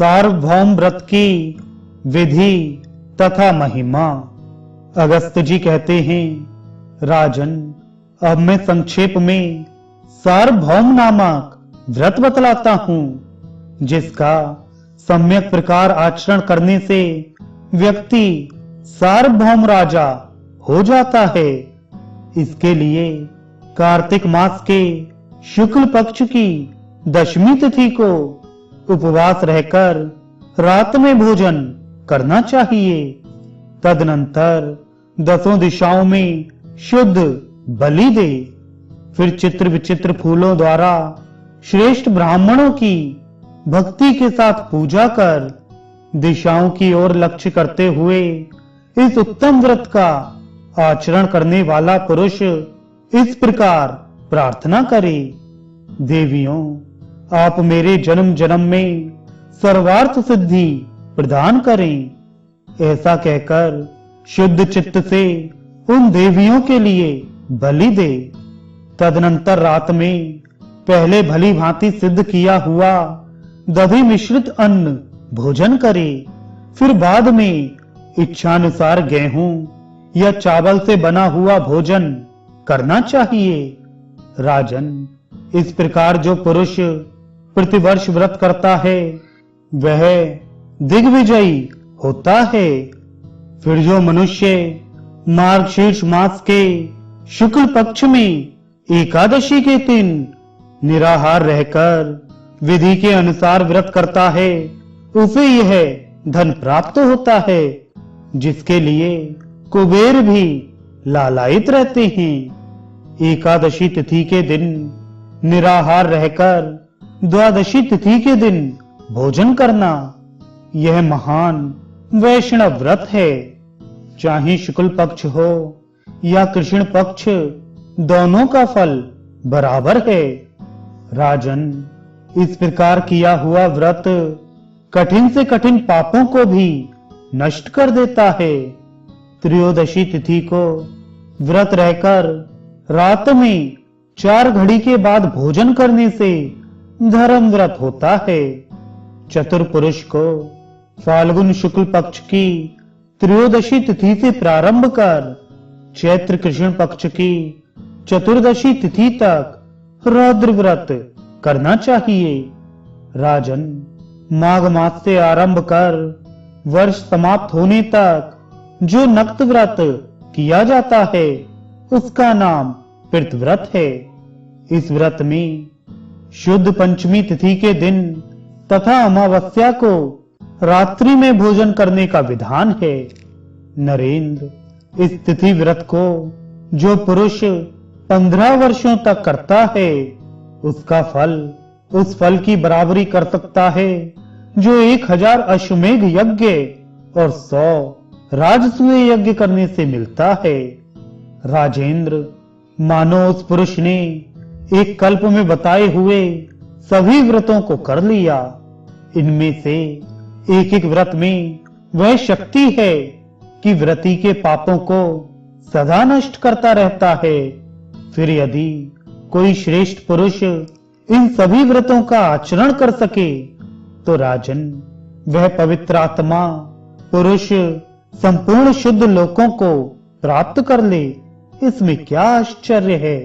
सार्वभौम व्रत की विधि तथा महिमा। अगस्त जी कहते हैं, राजन, अब मैं संक्षेप में सार्वभौम नामक व्रत बतलाता हूं, जिसका सम्यक प्रकार आचरण करने से व्यक्ति सार्वभौम राजा हो जाता है। इसके लिए कार्तिक मास के शुक्ल पक्ष की दशमी तिथि को उपवास रहकर रात में भोजन करना चाहिए। तदनंतर 10 दिशाओं में शुद्ध बलि दे। फिर चित्र विचित्र फूलों द्वारा श्रेष्ठ ब्राह्मणों की भक्ति के साथ पूजा कर दिशाओं की ओर लक्ष्य करते हुए इस उत्तम व्रत का आचरण करने वाला पुरुष इस प्रकार प्रार्थना करे, देवियों, आप मेरे जन्म जन्म में सर्वार्थ सिद्धि प्रदान करें। ऐसा कहकर शुद्ध चित्त से उन देवियों के लिए बलि दे। तदनंतर रात में पहले भली भांति सिद्ध किया हुआ दधि मिश्रित अन्न भोजन करे। फिर बाद में इच्छानुसार गेहूं या चावल से बना हुआ भोजन करना चाहिए। राजन, इस प्रकार जो पुरुष प्रतिवर्ष व्रत करता है वह दिग्विजयी होता है। फिर जो मनुष्य मार्गशीर्ष मास के शुक्ल पक्ष में एकादशी के दिन निराहार रहकर विधि के अनुसार व्रत करता है, उसे यह धन प्राप्त होता है, जिसके लिए कुबेर भी लालायित रहते हैं। एकादशी तिथि के दिन निराहार रहकर द्वादशी तिथि के दिन भोजन करना, यह महान वैष्णव व्रत है। चाहे शुक्ल पक्ष हो या कृष्ण पक्ष, दोनों का फल बराबर है। राजन, इस प्रकार किया हुआ व्रत कठिन से कठिन पापों को भी नष्ट कर देता है। त्रयोदशी तिथि को व्रत रहकर रात में 4 घड़ी के बाद भोजन करने से धर्म व्रत होता है। चतुर पुरुष को फाल्गुन शुक्ल पक्ष की त्रयोदशी तिथि से प्रारंभ कर चैत्र कृष्ण पक्ष की चतुर्दशी तिथि तक रौद्र व्रत करना चाहिए। राजन, माघ मास से आरंभ कर वर्ष समाप्त होने तक जो नक्त व्रत किया जाता है उसका नाम पितृ व्रत है। इस व्रत में शुद्ध पंचमी तिथि के दिन तथा अमावस्या को रात्रि में भोजन करने का विधान है। नरेंद्र, इस तिथि व्रत को जो पुरुष 15 वर्षों तक करता है उसका फल उस फल की बराबरी कर सकता है जो 1000 अश्वमेध यज्ञ और 100 राजसूय यज्ञ करने से मिलता है। राजेंद्र, मानो उस पुरुष ने एक कल्प में बताए हुए सभी व्रतों को कर लिया। इनमें से एक एक व्रत में वह शक्ति है कि व्रती के पापों को सदा नष्ट करता रहता है। फिर यदि कोई श्रेष्ठ पुरुष इन सभी व्रतों का आचरण कर सके तो राजन, वह पवित्र आत्मा पुरुष संपूर्ण शुद्ध लोकों को प्राप्त कर ले। इसमें क्या आश्चर्य है।